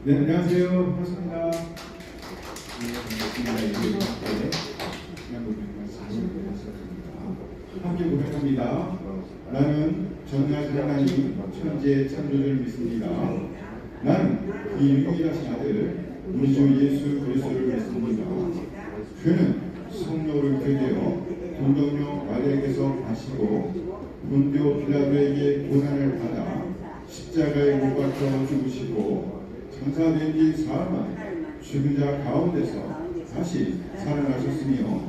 네, 안녕하세요. 반갑습니다. 함께 고백합니다. 나는 전능하신 하나님 천지의 창조주를 믿습니다. 나는 이 유일하신 아들 우리 주 예수 그리스도를 믿습니다. 그는 성령으로 교되어 동정녀 마리아에게서 가시고 본디오 빌라도에게 고난을 받아 십자가에 못 박혀 죽으시고 장사된 지 사흘 만에 죽은 자 가운데서 다시 살아나셨으며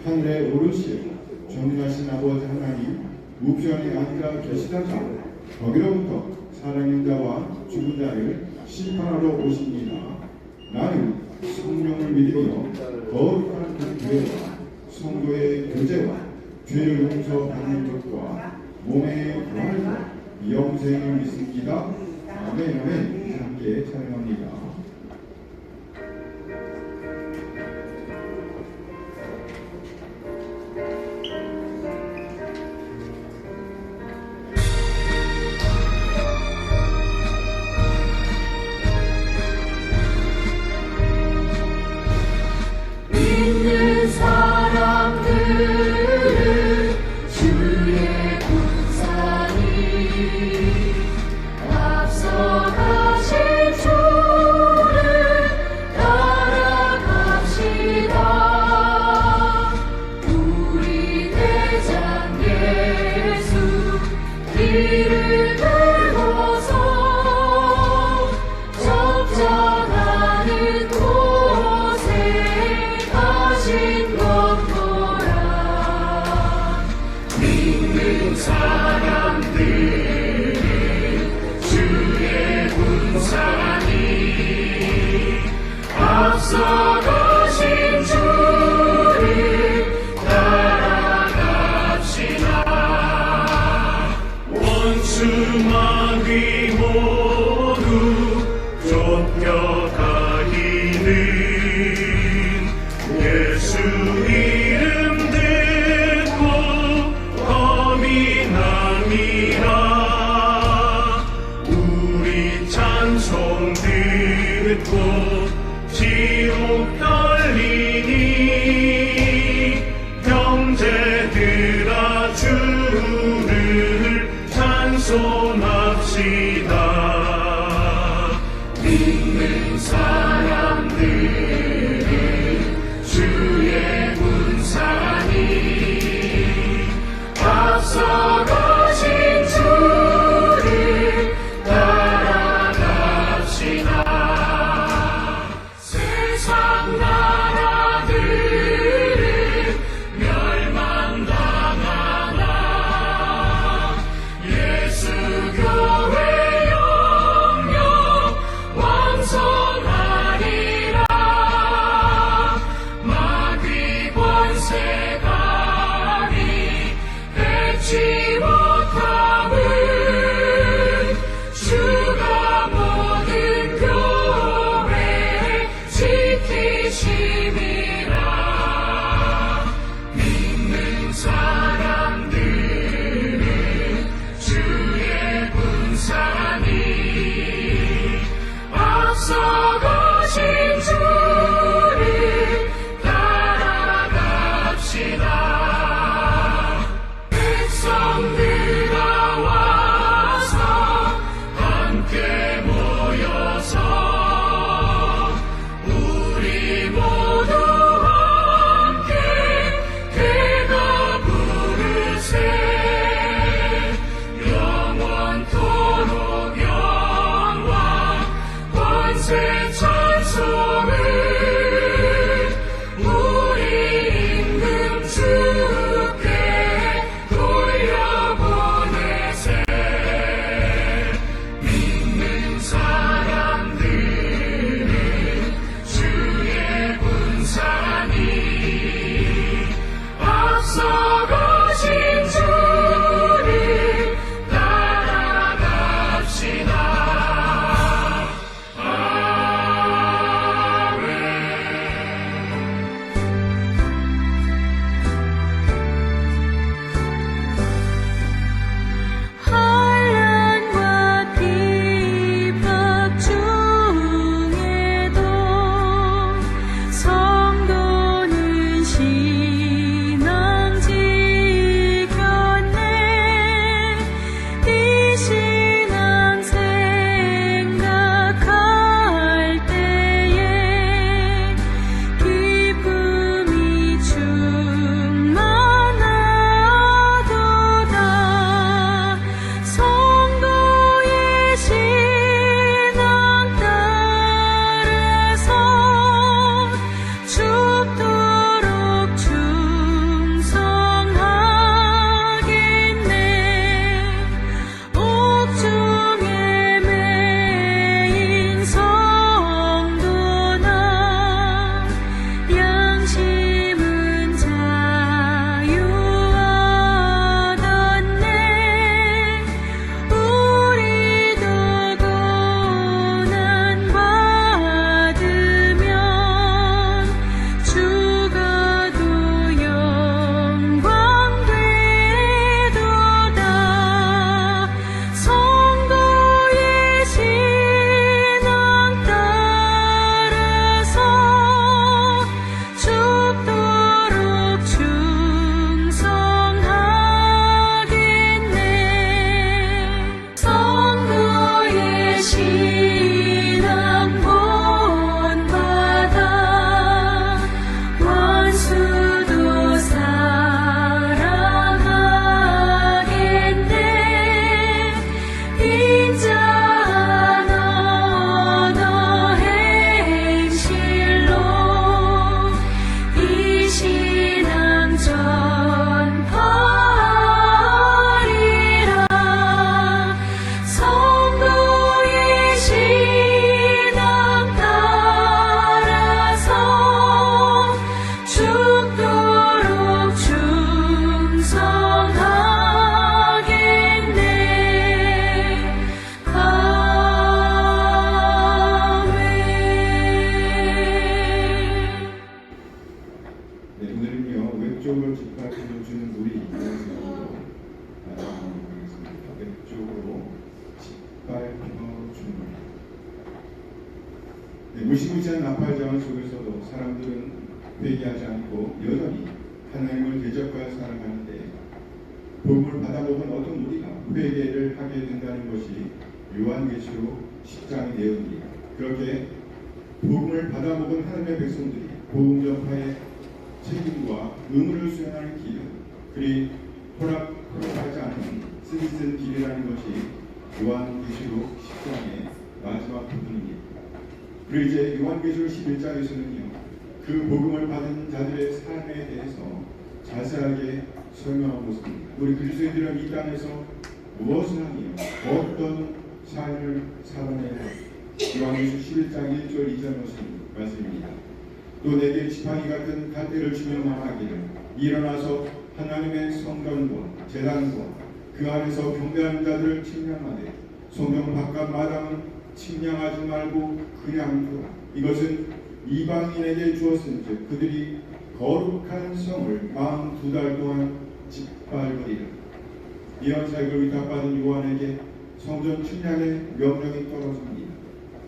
하늘에 오르시고 전능하신 아버지 하나님 우편에 앉아 계시다가 거기로부터 살아있는 자와 죽은 자를 심판하러 오십니다. 나는 성령을 믿으며 거룩한 그 교회와 성도의 교제와 죄를 용서받는 것과 몸의 부활과 영생을 믿습니다. 아멘. 아멘. 함께 찬양합니다. 믿는 사람들은 주의 군사니 앞서가신 주를 따라갑시다. 우리 대장 예수 길을 들고서 적잖아는 가신 것보라. 믿는 사람들은 주의 군사니 앞서가신 주를 따라갑시다. 원수마귀 모두 쫓겨가기는 예수 이름 듣고 검이 남이라. 우리 찬송 듣고 지옥 떨리니 형제들아 주를 찬송합시다. 믿는 사람들은 주의 군사니 앞서가신 주를 따라갑시다. 세상 나라들은 멸망당하나 예수 교회 무시무시한 나팔자원 속에서도 사람들은 회개하지 않고 여전히 하나님을 대적하여 살아가는데 복음을 받아먹은 어떤 우리가 회개를 하게 된다는 것이 요한계시록 10장의 내용입니다. 그렇게 복음을 받아먹은 하나님의 백성들이 복음 전파의 책임과 의무를 수행하는 길, 그리 허락하지 않은 쓰디쓴 길이라는 것이 요한계시록 10장의 마지막 부분입니다. 그리고 이제 요한계시록 11장에서는요, 그 복음을 받은 자들의 삶에 대해서 자세하게 설명하고 있습니다. 우리 그리스도인들은 이 땅에서 무엇을 하며 어떤 삶을 살아내야 요한계시록 11장 1절 2절 말씀입니다. 또 내게 지팡이 같은 갈대를 주며 말하기를 일어나서 하나님의 성전과 제단과 그 안에서 경배하는 자들을 측량하되 성전 바깥 마당은 측량하지 말고 그냥 두라. 이것은 이방인에게 주었은즉 그들이 거룩한 성을 42달 동안 짓밟으리라. 이런 사역을 위탁받은 요한에게 성전 측량의 명령이 떨어집니다.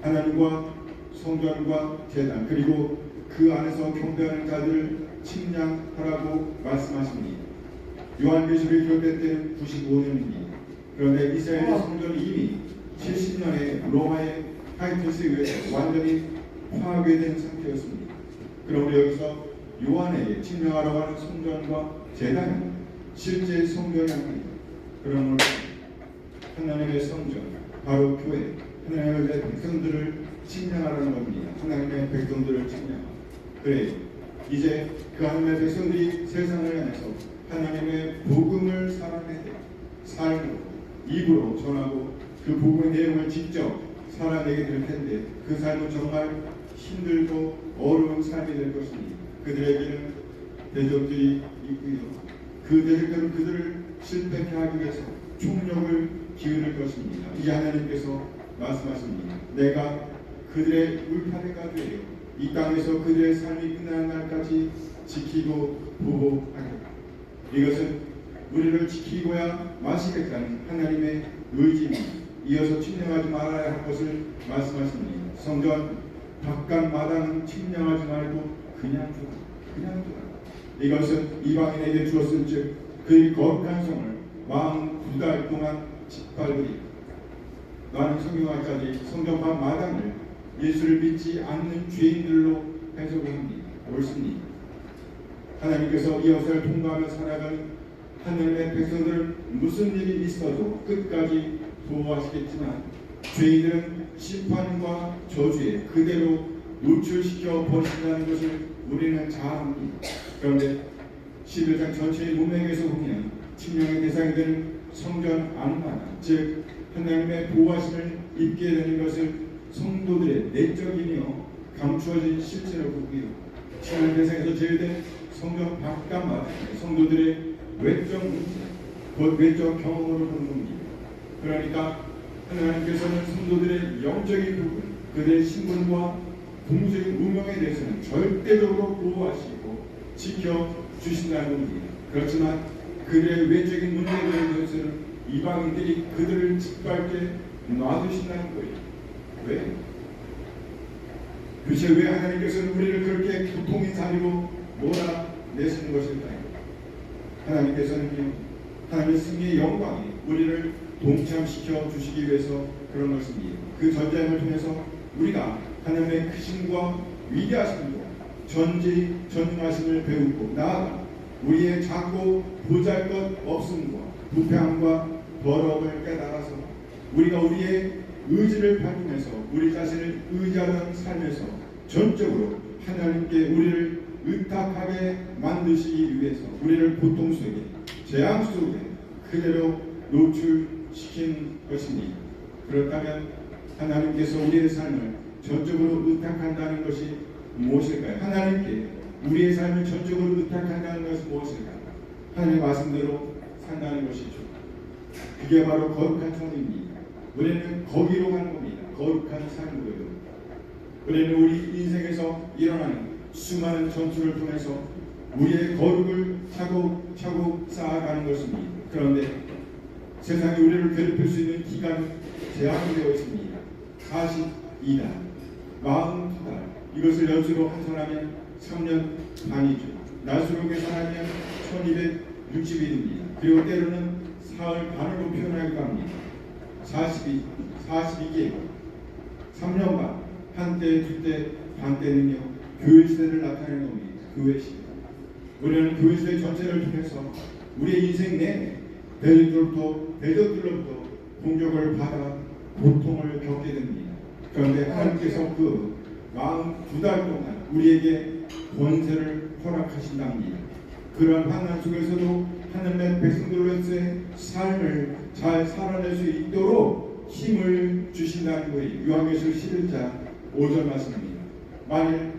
하나님과 성전과 제단 그리고 그 안에서 경배하는 자들을 측량하라고 말씀하십니다. 요한계시록이 기록될 때는 95년입니다. 그런데 이스라엘의 성전이 이미 70년에 로마의 타이투스에 의해서 완전히 파괴된 상태였습니다. 그러므로 여기서 요한에게 측량하라고 하는 성전과 제단은 실제 성전이 아닙니다. 그러므로 하나님의 성전, 바로 교회, 하나님의 백성들을 측량하라는 겁니다. 하나님의 백성들을 측량하라. 그래, 이제 그 하나님의 백성들이 세상을 향해서 하나님의 복음을 살아내되 삶으로, 입으로 전하고 그 복음의 내용을 직접 살아내게 될 텐데 그 삶은 정말 힘들고 어려운 삶이 될 것입니다. 그들에게는 대적들이 있고요. 그 대적들은 그들을 실패케 하기 위해서 총력을 기울일 것입니다. 이 하나님께서 말씀하십니다. 내가 그들의 울타리가 되어 이 땅에서 그들의 삶이 끝나는 날까지 지키고 보호하겠다. 이것은 우리를 지키고야 마시겠다는 하나님의 의지입니다. 이어서 침략하지 말아야 할 것을 말씀하십니다. 성전 바깥 마당은 침략하지 말고 그냥 두라. 이것은 이방인에게 주었은즉 그의 거룩한 성을 42달 동안 짓밟으리. 나는 성경학자들이 성전 밖 마당을 예수를 믿지 않는 죄인들로 해석합니다. 옳습니다. 하나님께서 이 역사를 통과하며 살아가는 하나님의 백성들은 무슨 일이 있어도 끝까지 보호하시겠지만 죄인들은 심판과 저주에 그대로 노출시켜 버리신다는 것을 우리는 잘 압니다. 그런데 11장 전체의 문맥에서 보면 침략의 대상이 되는 성전 안마당, 즉 하나님의 보호하심을 입게 되는 것을 성도들의 내적이며 감추어진 실체로 보고요. 침략 대상에서 제외된 성전 바깥 마당, 성도들의 외적 문제, 곧 외적 경험으로 보는 겁니다. 그러니까 하나님께서는 성도들의 영적인 부분, 그들의 신분과 공적인 운명에 대해서는 절대적으로 보호하시고 지켜주신다는 겁니다. 그렇지만 그들의 외적인 문제들에 대해서는 이방인들이 그들을 짓밟게 놔두신다는 거예요. 왜? 도대체 왜 하나님께서는 우리를 그렇게 고통의 자리로 몰아내시는 것일까요? 하나님께서는요, 하나님의 승리의 영광이 우리를 동참시켜 주시기 위해서 그런 것입니다. 그 전쟁을 통해서 우리가 하나님의 크심과 위대하심과 전능하심을 배우고 나아가 우리의 작고 보잘것없음과 부패함과 더러움을 깨달아서 우리가 우리의 의지를 발휘해서 우리 자신을 의지하는 삶에서 전적으로 하나님께 우리를 의탁하게 만드시기 위해서 우리를 고통 속에 재앙 속에 그대로 노출시킨 것입니다. 그렇다면 하나님께서 우리의 삶을 전적으로 의탁한다는 것이 무엇일까요? 하나님께 우리의 삶을 전적으로 의탁한다는 것이 무엇일까요? 하나님의 말씀대로 산다는 것이죠. 그게 바로 거룩한 삶입니다. 우리는 거기로 가는 겁니다. 거룩한 삶으로요. 우리는 우리 인생에서 일어나는 수많은 전투를 통해서 우리의 거룩을 차곡차곡 쌓아가는 것입니다. 그런데 세상이 우리를 괴롭힐 수 있는 기간은 제한되어 있습니다. 42달. 42달. 이것을 연수로 환산하면 3년 반이죠. 날수로 계산하면 1260일입니다. 그리고 때로는 사흘 반으로 표현하기도 합니다. 42개월, 3년 반, 한때, 두때, 반때는요, 교회 시대를 나타내는 겁니다. 교회 시대. 우리는 교회 시대 전체를 통해서 우리의 인생 내내 대적들로부터 공격을 받아 고통을 겪게 됩니다. 그런데 하나님께서 그 42달 동안 우리에게 권세를 허락하신답니다. 그러한 환난 속에서도 하나님의 백성들로서의 삶을 잘 살아낼 수 있도록 힘을 주신다는 거예요. 요한계시록 11장 5절 말씀입니다. 만일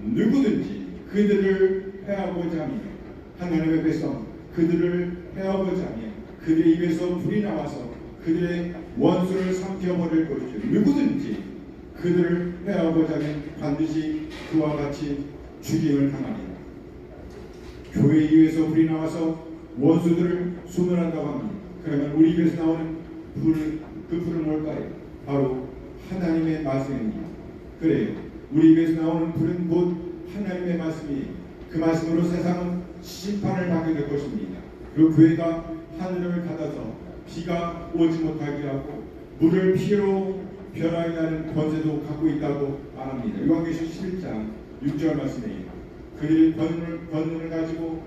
누구든지 그들을 해하고자 하면, 하나님의 백성 그들을 해하고자 하면 그들의 입에서 불이 나와서 그들의 원수를 삼켜버릴 것이죠. 누구든지 그들을 해하고자 하면 반드시 그와 같이 죽임을 당합니다. 교회 입에서 불이 나와서 원수들을 소멸한다고 합니다. 그러면 우리 입에서 나오는 불, 그 불은 뭘까요? 바로 하나님의 말씀입니다. 그래요. 우리 입에서 나오는 불은 곧 하나님의 말씀이에요. 그 말씀으로 세상은 심판을 받게 될 것입니다. 그리고 교회가 하늘을 닫아서 비가 오지 못하게 하고 물을 피로 변하게 하는 권세도 갖고 있다고 말합니다. 요한계시록 11장 6절 말씀이에요. 그들이 권능을 가지고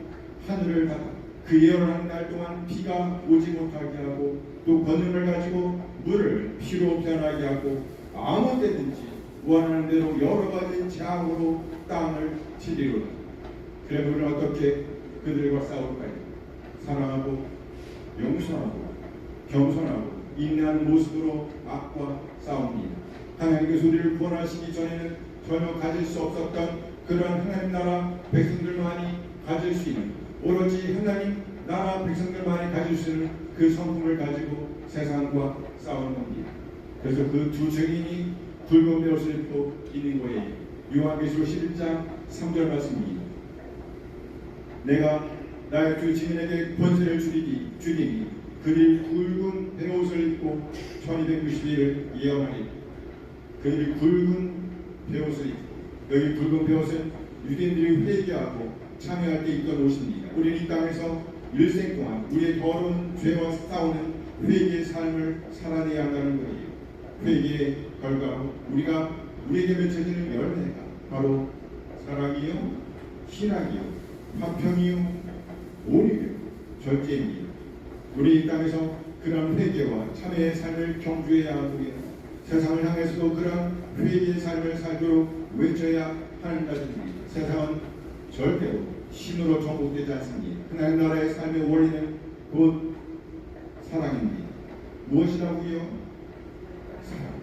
하늘을 닫아 그 예언하는 날 동안 비가 오지 못하게 하고 또 권능을 가지고 물을 피로 변하게 하고 아무 때든지 원하는 대로 여러 가지 재앙으로 땅을 치리로다. 그래 우리는 어떻게 그들과 싸울까요? 사랑하고 용서하고 겸손하고 인내하는 모습으로 악과 싸웁니다. 하나님께서 우리를 구원하시기 전에는 전혀 가질 수 없었던 그런 하나님 나라 백성들만이 가질 수 있는, 오로지 하나님 나라 백성들만이 가질 수 있는 그 성품을 가지고 세상과 싸우는 겁니다. 그래서 그 두 증인이 붉은 베옷을 입고 있는 거예요. 요한계시록 11장 3절 말씀입니다. 내가 나의 두 증인에게 권세를 주리니 그들이 굵은 베옷을 입고 1290일을 예언하리. 그들이 굵은 베옷을 입고, 여기 굵은 베옷은 유대인들이 회개하고 참여할 때 입던 옷입니다. 우리는 이 땅에서 일생 동안 우리의 더러운 죄와 싸우는 회개의 삶을 살아내야 한다는 거예요. 회개의 결과로 우리에게 맺혀지는 열매가 바로 사랑이요, 희락이요, 화평이요, 온유요, 절제입니다. 우리 이 땅에서 그런 회개와 참회의 삶을 경주해야 하고요. 세상을 향해서도 그런 회개의 삶을 살도록 외쳐야 하는 것입니다. 세상은 절대로 신으로 정복되지 않습니다. 하나님 나라의 삶의 원리는 곧 사랑입니다. 무엇이라고요? 사랑.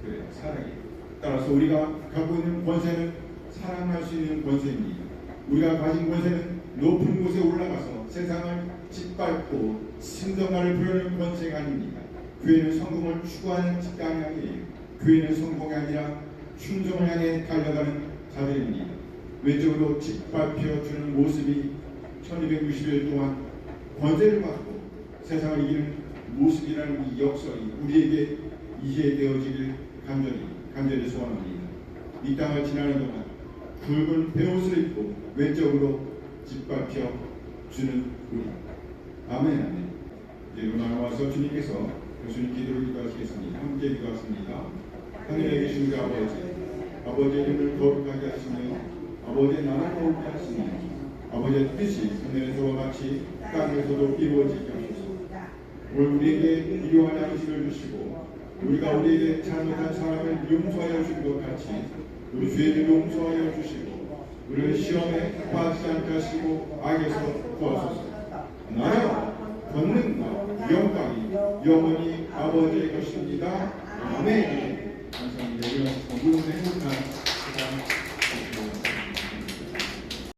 그래요, 사랑이에요. 따라서 우리가 갖고 있는 권세는 사랑할 수 있는 권세입니다. 우리가 가진 권세는 높은 곳에 올라가서 세상을 짓밟고 신성화를 부르는 권세가 아닙니다. 교회는 성공을 추구하는 직장이 아니에요. 교회는 성공이 아니라 충성을 향해 달려가는 자들입니다. 외적으로 짓밟혀주는 모습이 1260일 동안 권세를 받고 세상을 이기는 모습이라는 이 역설이 우리에게 이해되어지길 간절히 소원합니다. 이 땅을 지나는 동안 굵은 베옷을 입고 외적으로 짓밟혀 주는 우리. 아멘, 아멘. 이제 나와서 주님께서 예수님 기도를 기도하시겠습니다. 함께 기도하십니다. 하늘에 계신 우리 아버지의 이름을 거룩하게 하시며 아버지의 나라를 거룩하게 하시며 아버지의 뜻이 하늘에서와 같이 땅에서도 이루어지게 하소서. 오늘 우리에게 일용할 양식을 주시고 우리가 우리에게 잘못한 사람을 용서하여 준 것 같이 우리 죄를 용서하여 주시고 우리를 시험에 빠지지 않게 하시고 악에서 구하소서. 나라와 권능과 영광이 영원히 아버지의 것입니다. 아멘. 감사합니다. 우리가 행복한 시간